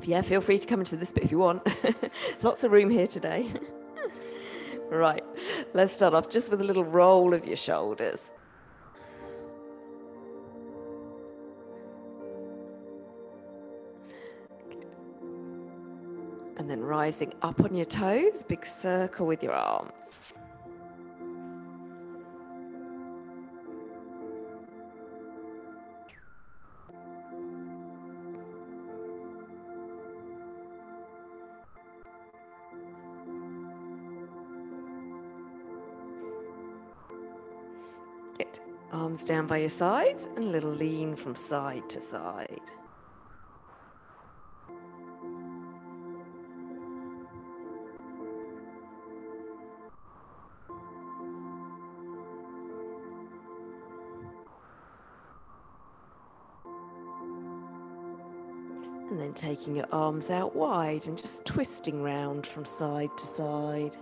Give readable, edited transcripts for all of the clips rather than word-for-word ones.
Yeah, feel free to come into this bit if you want. Lots of room here today. Right, let's start off just with a little roll of your shoulders. And then rising up on your toes, big circle with your arms. Good. Arms down by your sides and a little lean from side to side. And then taking your arms out wide and just twisting round from side to side.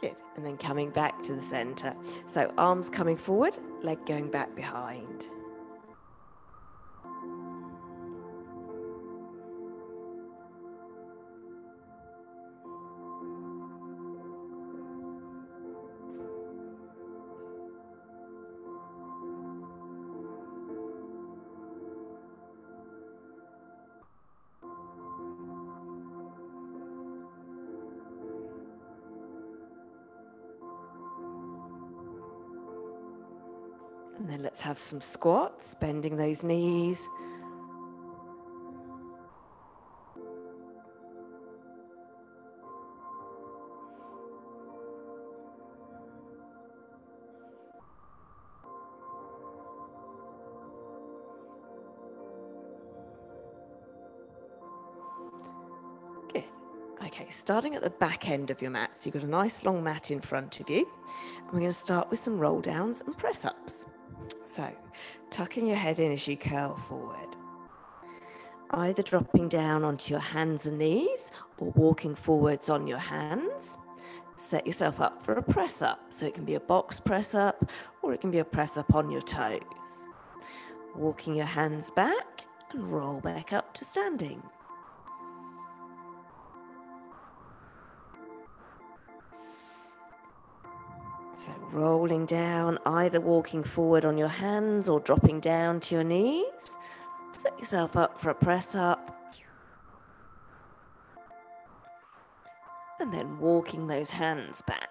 Good. And then coming back to the center. So arms coming forward, leg going back behind. And then let's have some squats, bending those knees. Good. Okay, starting at the back end of your mat. So you've got a nice long mat in front of you. And we're going to start with some roll downs and press ups. So tucking your head in as you curl forward. Either dropping down onto your hands and knees or walking forwards on your hands. Set yourself up for a press up. So it can be a box press up or it can be a press up on your toes. Walking your hands back and roll back up to standing. So rolling down, either walking forward on your hands or dropping down to your knees. Set yourself up for a press up. And then walking those hands back.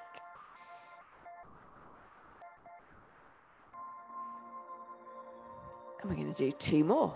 And we're going to do 2 more.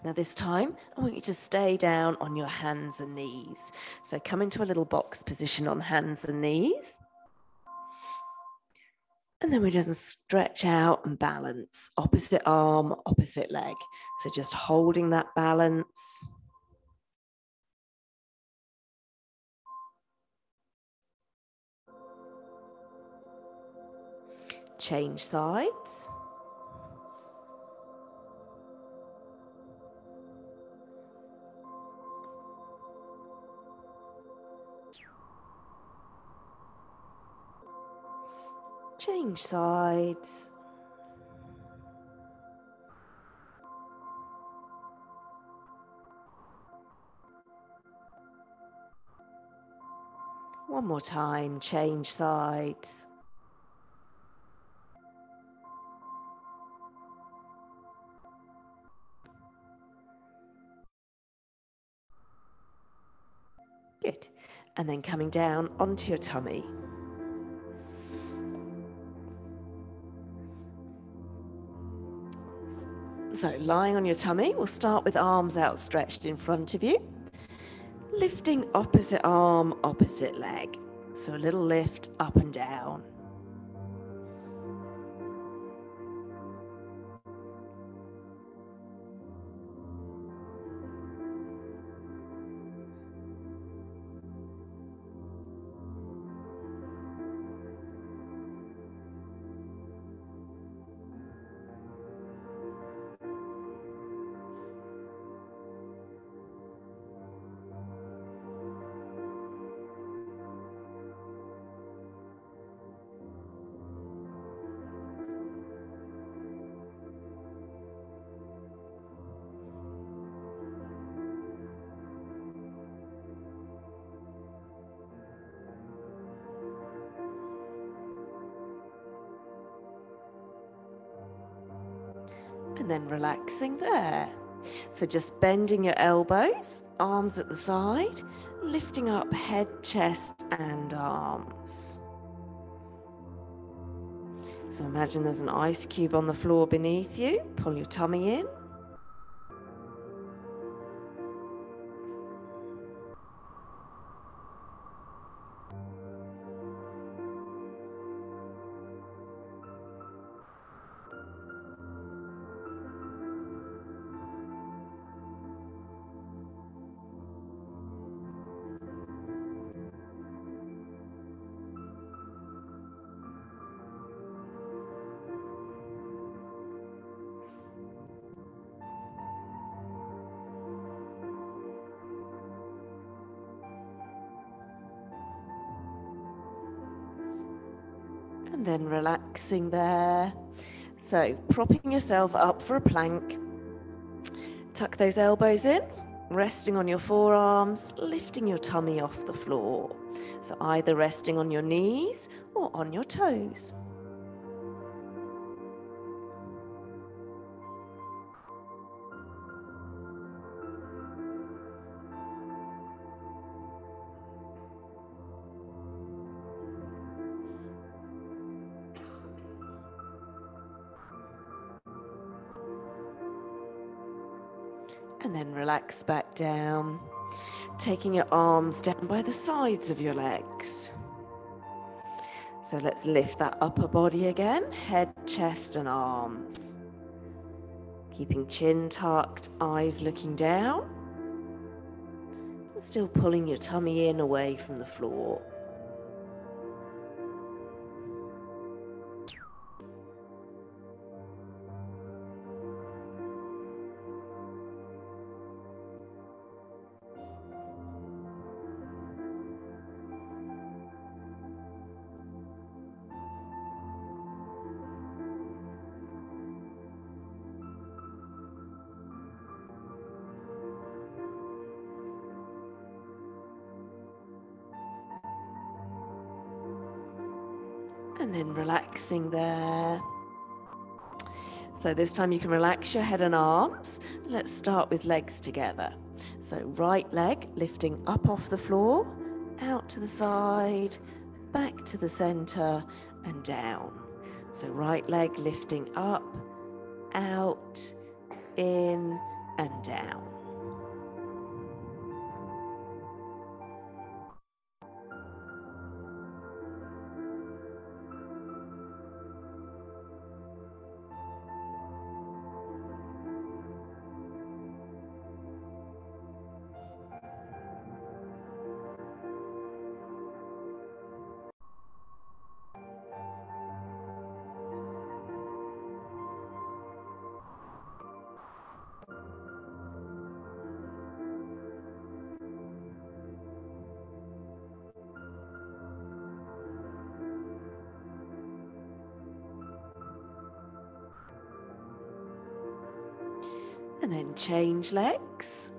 Now this time, I want you to stay down on your hands and knees. So come into a little box position on hands and knees. And then we're just going to stretch out and balance. Opposite arm, opposite leg. So just holding that balance. Change sides. Change sides. One more time, change sides. Good. And then coming down onto your tummy. So lying on your tummy, we'll start with arms outstretched in front of you, lifting opposite arm, opposite leg. So a little lift up and down. And then relaxing there. So just bending your elbows, arms at the side, lifting up head, chest, and arms. So imagine there's an ice cube on the floor beneath you. Pull your tummy in. And then relaxing there. So propping yourself up for a plank. Tuck those elbows in, resting on your forearms, lifting your tummy off the floor. So either resting on your knees or on your toes. And then relax back down, taking your arms down by the sides of your legs. So let's lift that upper body again, head, chest, and arms. Keeping chin tucked, eyes looking down. And still pulling your tummy in away from the floor. And then relaxing there. So this time you can relax your head and arms. Let's start with legs together. So right leg lifting up off the floor, out to the side, back to the center, and down. So right leg lifting up, out, in, and down. And then change legs.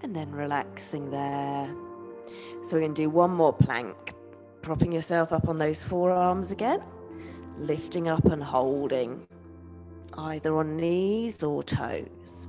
and then relaxing there. So we're going to do one more plank, propping yourself up on those forearms again, lifting up and holding, either on knees or toes.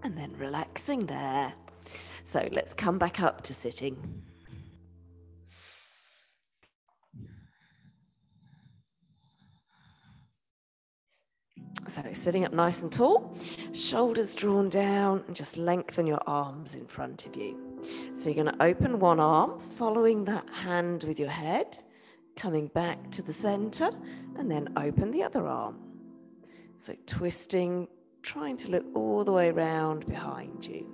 And then relaxing there. So let's come back up to sitting. So sitting up nice and tall, shoulders drawn down, and just lengthen your arms in front of you. So you're going to open one arm, following that hand with your head, coming back to the center, and then open the other arm. So twisting, trying to look all the way around behind you.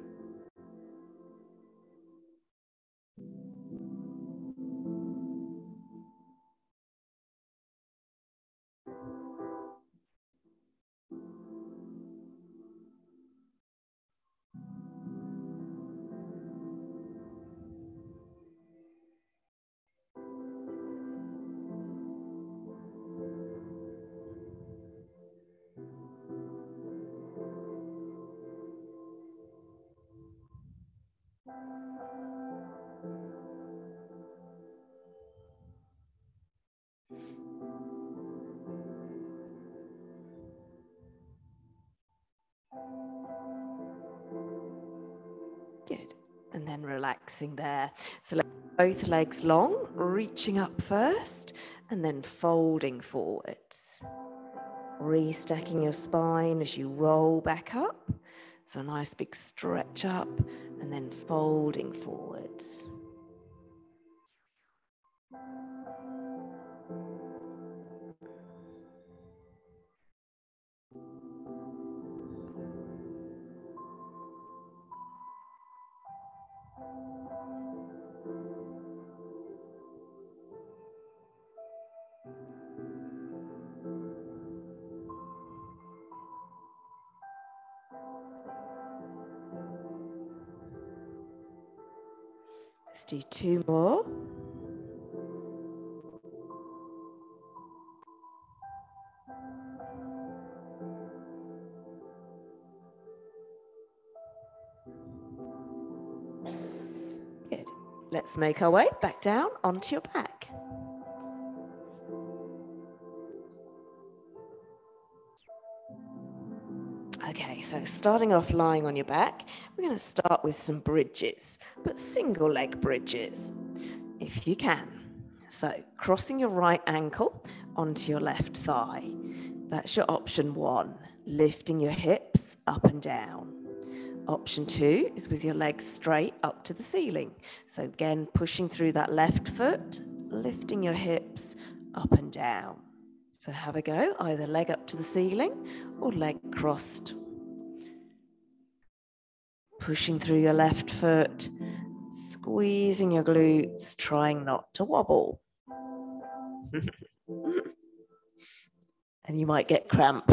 Good. And then relaxing there. So both legs long, reaching up first, and then folding forwards. Restacking your spine as you roll back up. So a nice big stretch up, and then folding forwards. Let's do two more. Good. Let's make our way back down onto your back. Okay, so starting off lying on your back, we're going to start with some bridges, but single leg bridges, if you can. So crossing your right ankle onto your left thigh. That's your option one, lifting your hips up and down. Option two is with your legs straight up to the ceiling. So again, pushing through that left foot, lifting your hips up and down. So have a go, either leg up to the ceiling or leg crossed. Pushing through your left foot, squeezing your glutes, trying not to wobble. And you might get cramp.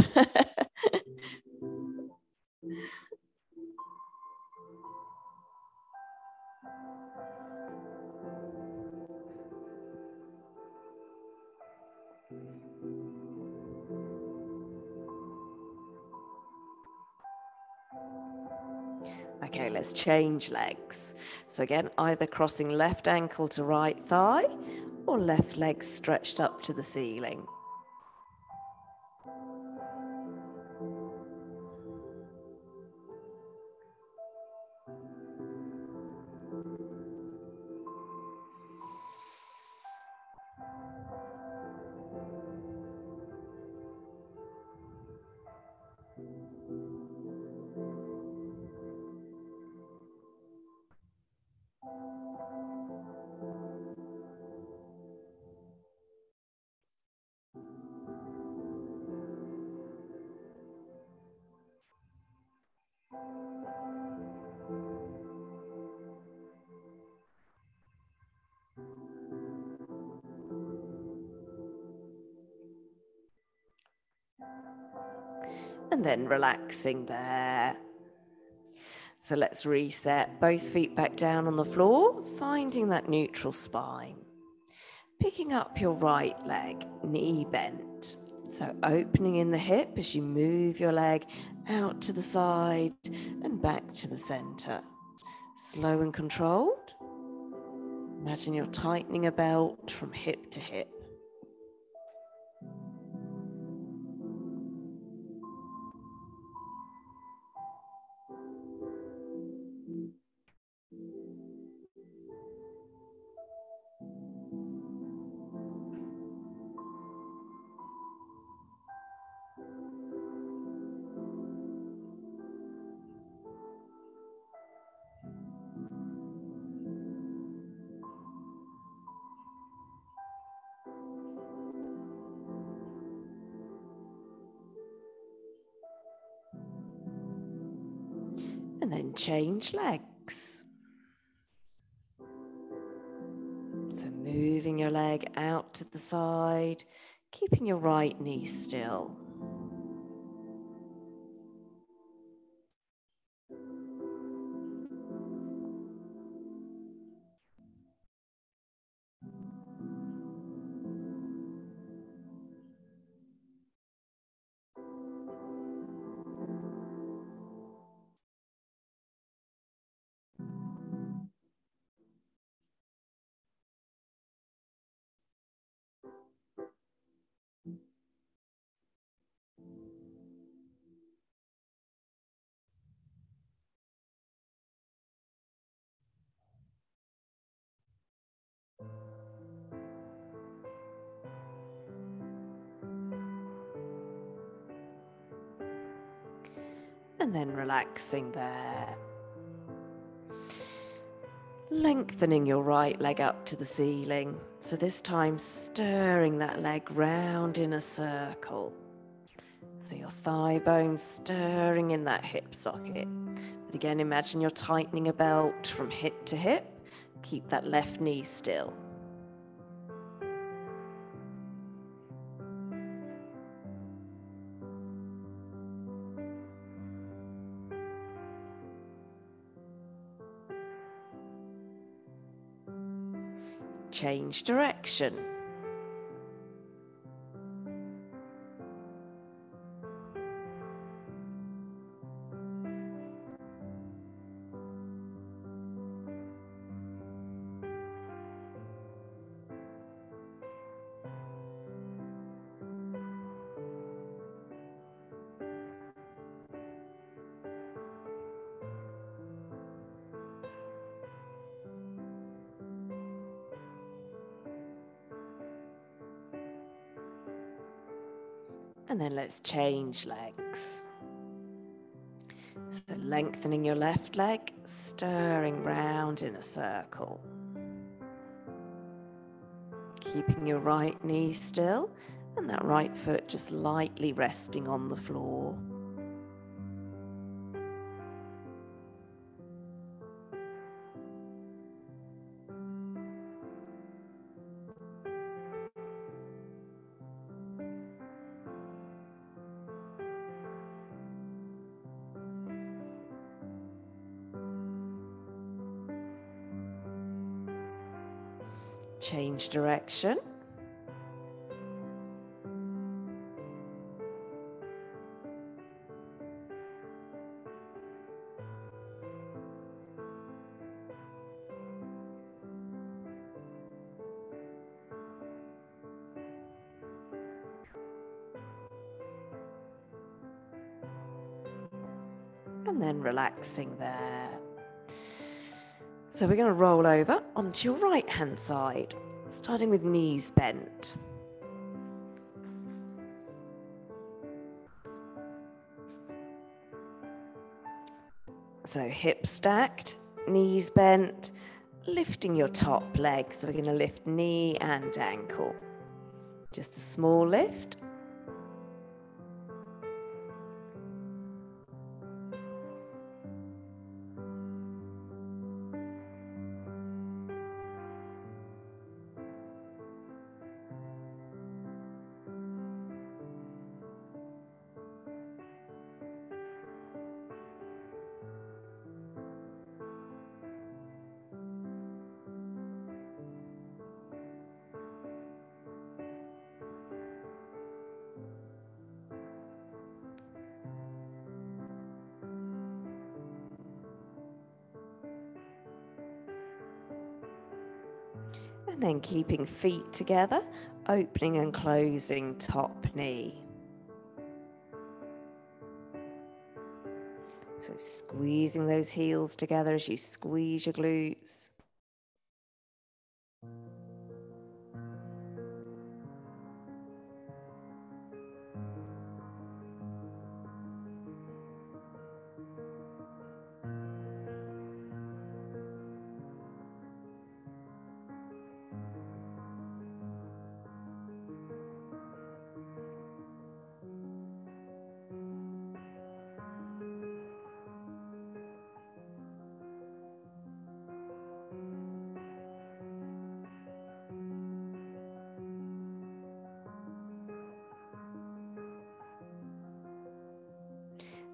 Okay, let's change legs. So again, either crossing left ankle to right thigh or left leg stretched up to the ceiling. and then relaxing there. So let's reset, both feet back down on the floor, finding that neutral spine. Picking up your right leg, knee bent. So opening in the hip as you move your leg out to the side and back to the center. Slow and controlled. Imagine you're tightening a belt from hip to hip. And then change legs. So moving your leg out to the side, keeping your right knee still. And then relaxing there. Lengthening your right leg up to the ceiling. So this time stirring that leg round in a circle. So your thigh bones stirring in that hip socket. But again, imagine you're tightening a belt from hip to hip. Keep that left knee still. Change direction. And then let's change legs. So lengthening your left leg, stirring round in a circle. Keeping your right knee still and that right foot just lightly resting on the floor. Change direction. And then relaxing there. So we're going to roll over onto your right hand side, starting with knees bent. So hips stacked, knees bent, lifting your top leg. So we're going to lift knee and ankle. Just a small lift. And then keeping feet together, opening and closing top knee. So squeezing those heels together as you squeeze your glutes.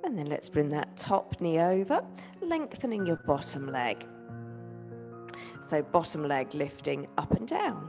And then let's bring that top knee over, lengthening your bottom leg. So bottom leg lifting up and down.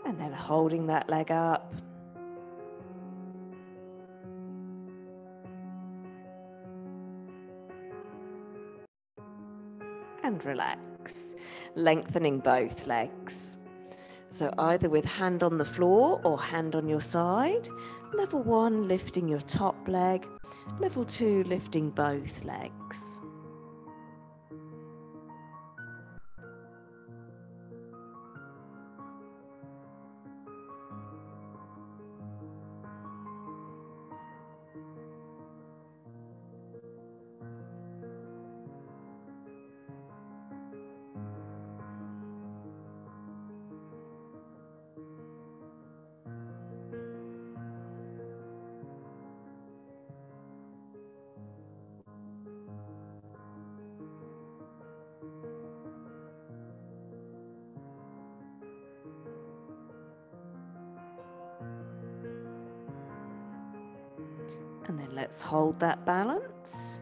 And then holding that leg up. And relax, lengthening both legs. So either with hand on the floor or hand on your side. Level 1, lifting your top leg. Level 2, lifting both legs. And then let's hold that balance.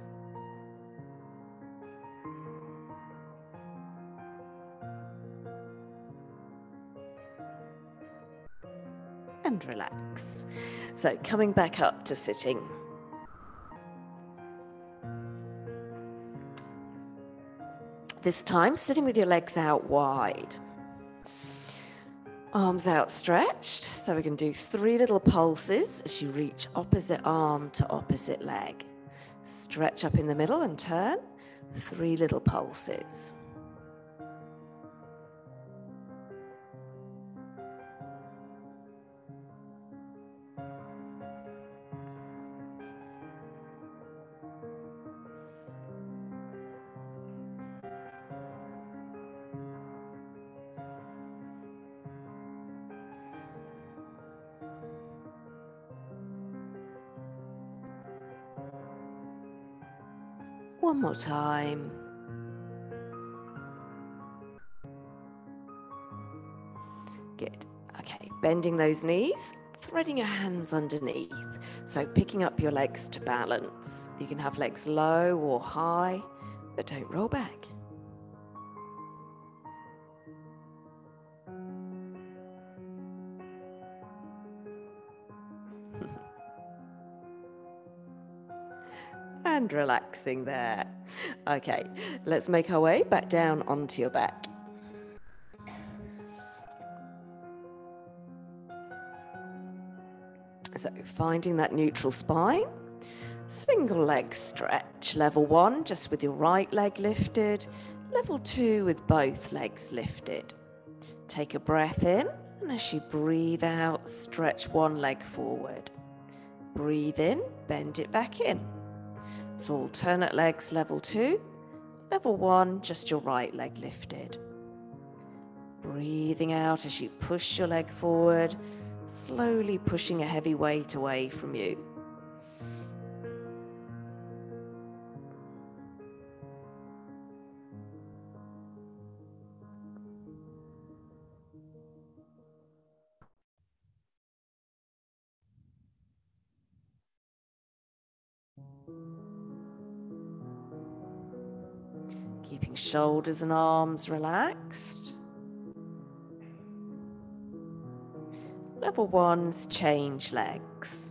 And relax. So coming back up to sitting. This time, sitting with your legs out wide. Arms outstretched, so we can do 3 little pulses as you reach opposite arm to opposite leg. Stretch up in the middle and turn, 3 little pulses. One more time. Good. Okay, bending those knees, threading your hands underneath. So picking up your legs to balance. You can have legs low or high, but don't roll back. And relaxing there. Okay, let's make our way back down onto your back. So finding that neutral spine, single leg stretch. Level 1, just with your right leg lifted. Level 2, with both legs lifted. Take a breath in, and as you breathe out, stretch one leg forward. Breathe in, bend it back in. So alternate legs, level 2. Level 1, just your right leg lifted. Breathing out as you push your leg forward, slowly pushing a heavy weight away from you. Keeping shoulders and arms relaxed. Level 1's change legs.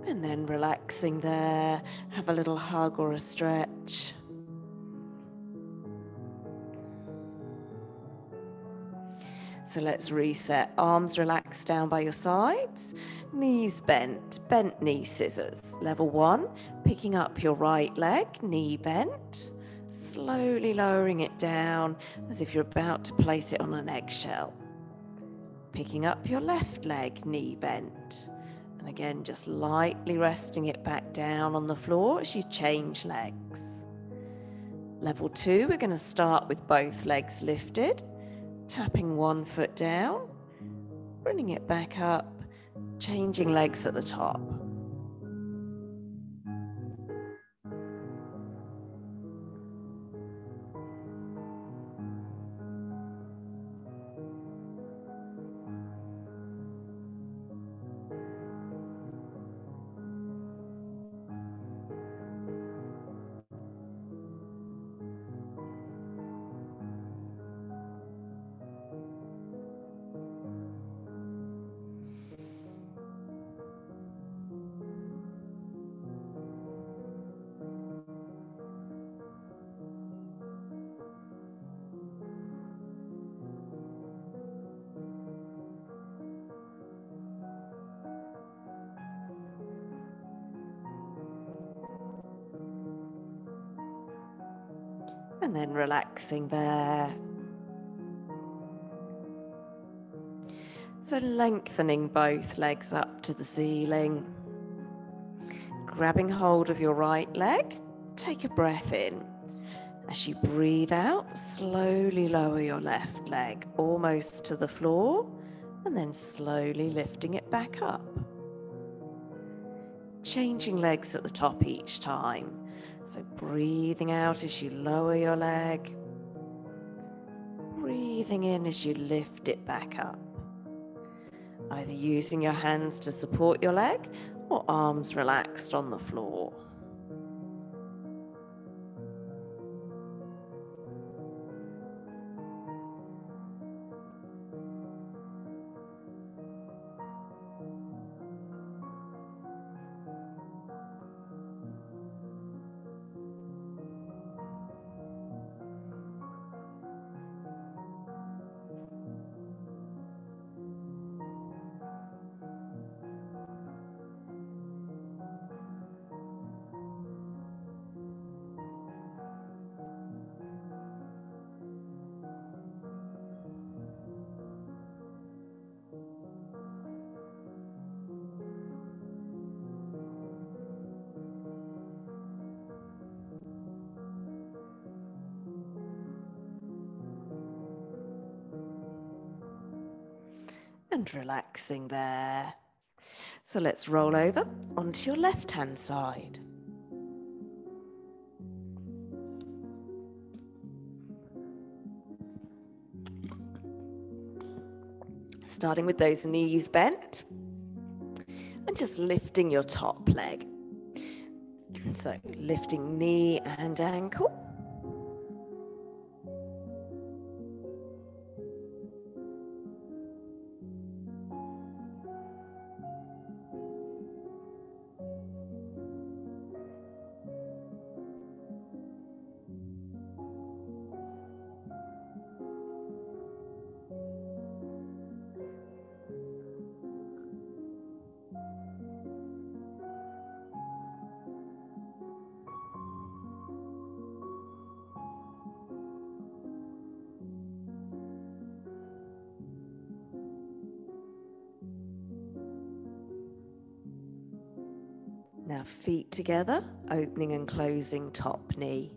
And then relaxing there, have a little hug or a stretch. So let's reset. Arms relaxed down by your sides, knees bent, bent knee scissors. Level 1, picking up your right leg, knee bent, slowly lowering it down as if you're about to place it on an eggshell. Picking up your left leg, knee bent. And again, just lightly resting it back down on the floor as you change legs. Level 2, we're going to start with both legs lifted, tapping one foot down, bringing it back up, changing legs at the top. And then relaxing there. So lengthening both legs up to the ceiling. Grabbing hold of your right leg, take a breath in. As you breathe out, slowly lower your left leg almost to the floor, and then slowly lifting it back up. Changing legs at the top each time. So breathing out as you lower your leg. Breathing in as you lift it back up. Either using your hands to support your leg or arms relaxed on the floor. And relaxing there. So let's roll over onto your left-hand side. Starting with those knees bent and just lifting your top leg. So lifting knee and ankle. Now feet together, opening and closing top knee.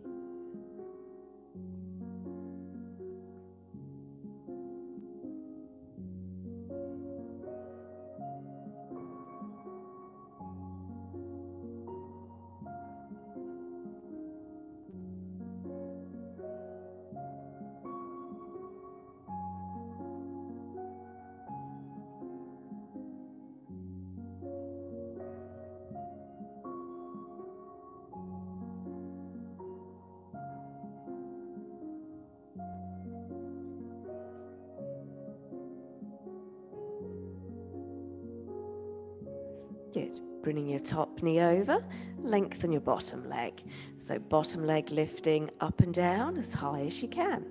Good. Bringing your top knee over, lengthen your bottom leg. So bottom leg lifting up and down as high as you can.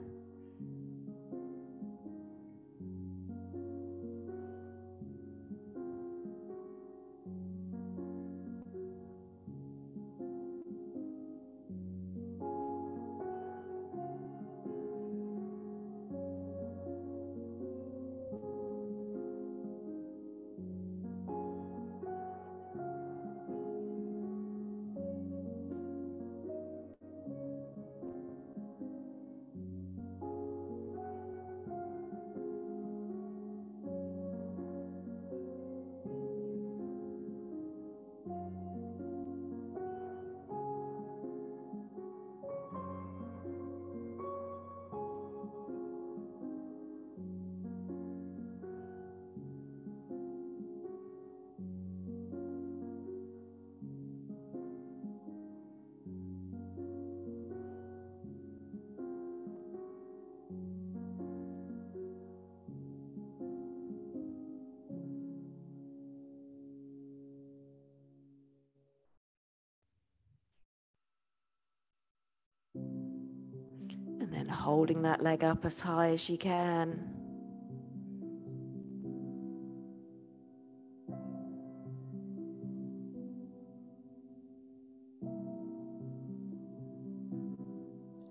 And then holding that leg up as high as you can.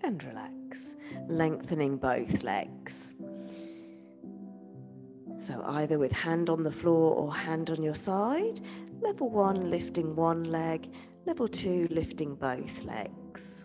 And relax, lengthening both legs. So either with hand on the floor or hand on your side. Level 1, lifting one leg. Level 2, lifting both legs.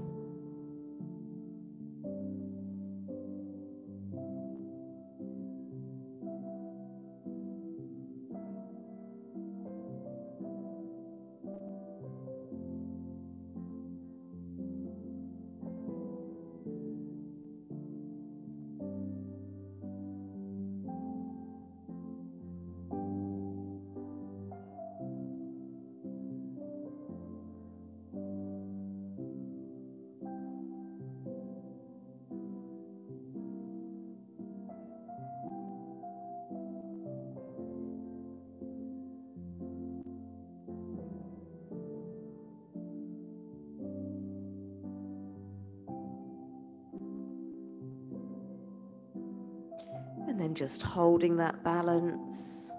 And then just holding that balance.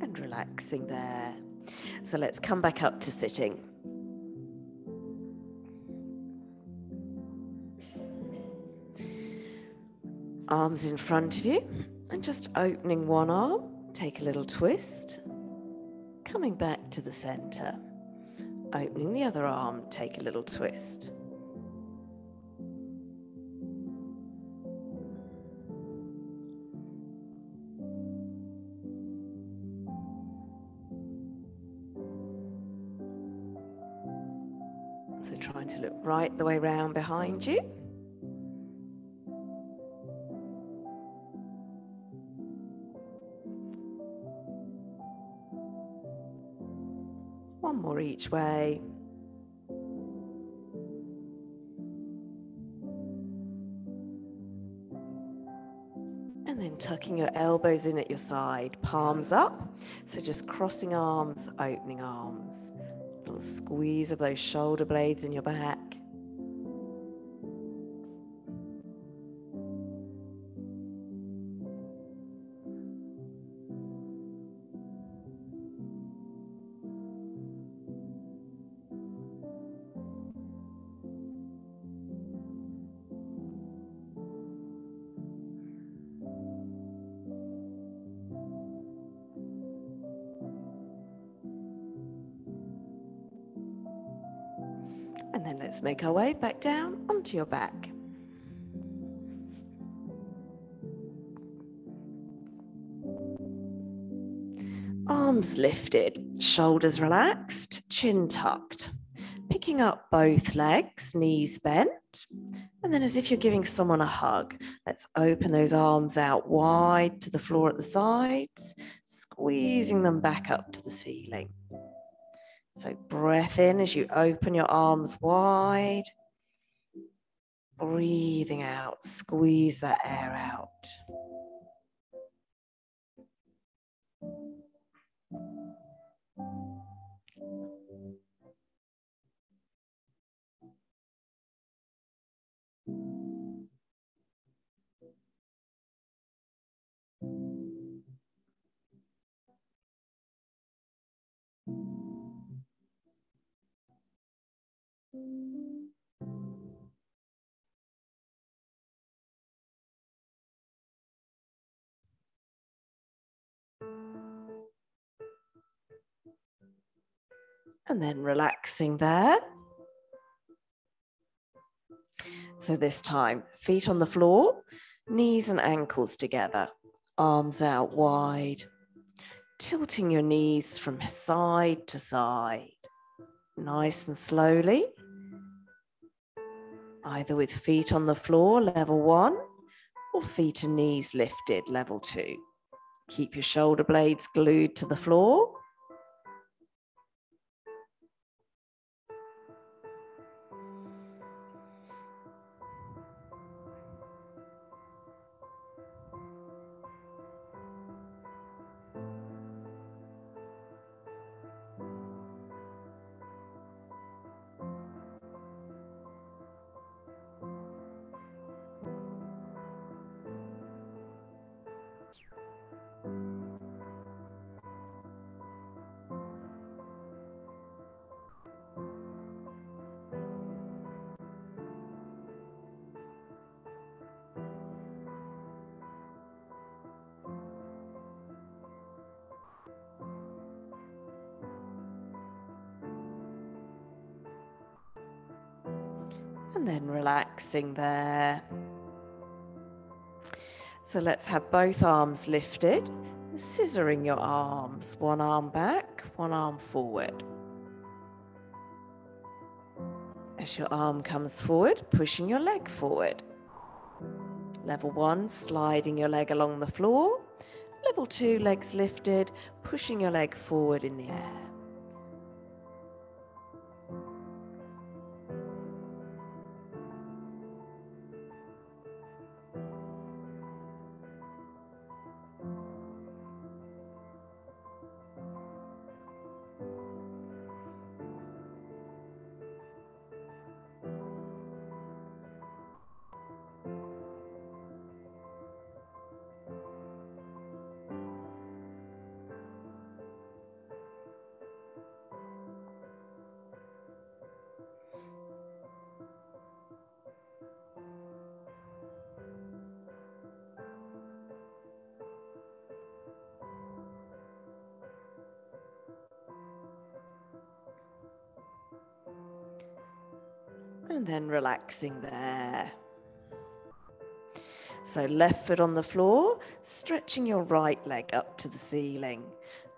And relaxing there. So let's come back up to sitting. Arms in front of you and just opening one arm. Take a little twist, coming back to the center. Opening the other arm, take a little twist. trying to look right the way round behind you. One more each way. And then tucking your elbows in at your side, palms up. So just crossing arms, opening arms. A little squeeze of those shoulder blades in your back. And then let's make our way back down onto your back. Arms lifted, shoulders relaxed, chin tucked. Picking up both legs, knees bent. And then as if you're giving someone a hug, let's open those arms out wide to the floor at the sides, squeezing them back up to the ceiling. So breath in as you open your arms wide. Breathing out, squeeze that air out. And then relaxing there. So this time, feet on the floor, knees and ankles together, arms out wide, tilting your knees from side to side, nice and slowly, either with feet on the floor, level 1, or feet and knees lifted, level 2. Keep your shoulder blades glued to the floor. And then relaxing there. So let's have both arms lifted, scissoring your arms, one arm back, one arm forward. As your arm comes forward, pushing your leg forward. Level 1, sliding your leg along the floor. Level 2, legs lifted, pushing your leg forward in the air. And then relaxing there. So left foot on the floor, stretching your right leg up to the ceiling,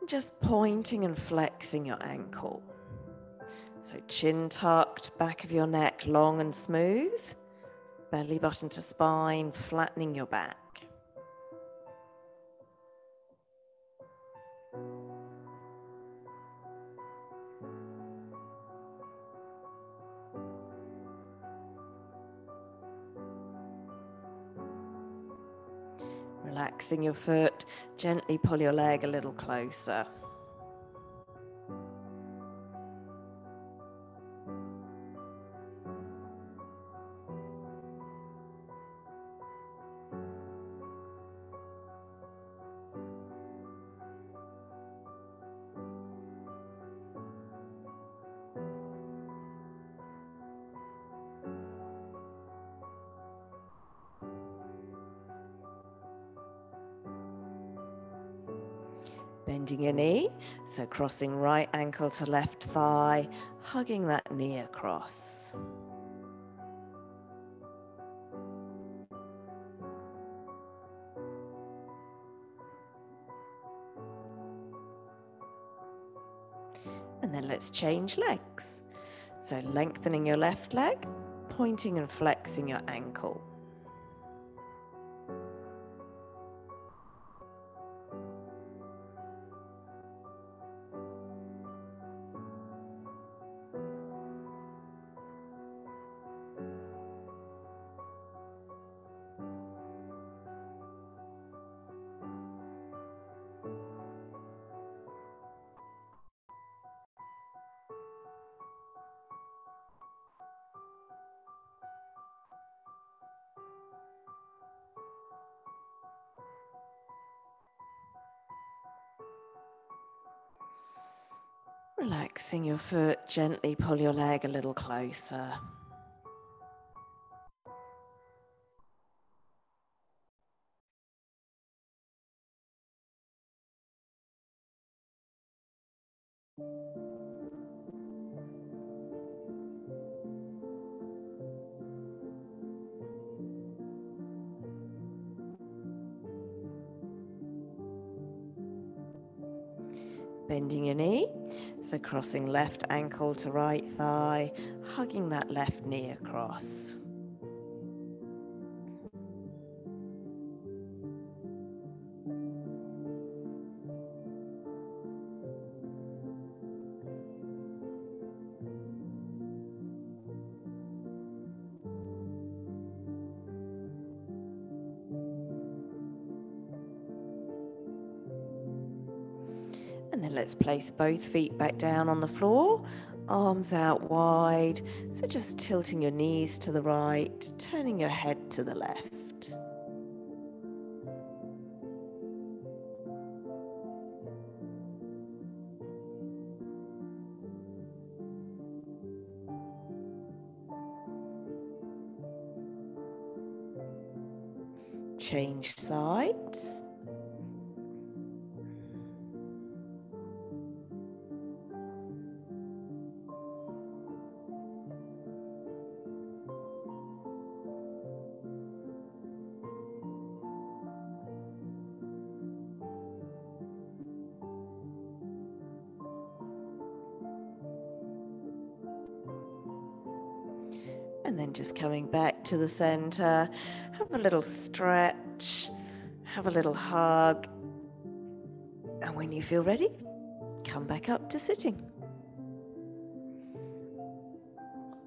just pointing and flexing your ankle. So chin tucked, back of your neck long and smooth, belly button to spine, flattening your back. Relaxing your foot, gently pull your leg a little closer. Bending your knee, so crossing right ankle to left thigh, hugging that knee across. And then let's change legs. So lengthening your left leg, pointing and flexing your ankle. Relaxing your foot, gently pull your leg a little closer. Bending your knee, so crossing left ankle to right thigh, hugging that left knee across. And then let's place both feet back down on the floor, arms out wide, so just tilting your knees to the right, turning your head to the left. Change sides. And then just coming back to the center, have a little stretch, have a little hug. And when you feel ready, come back up to sitting.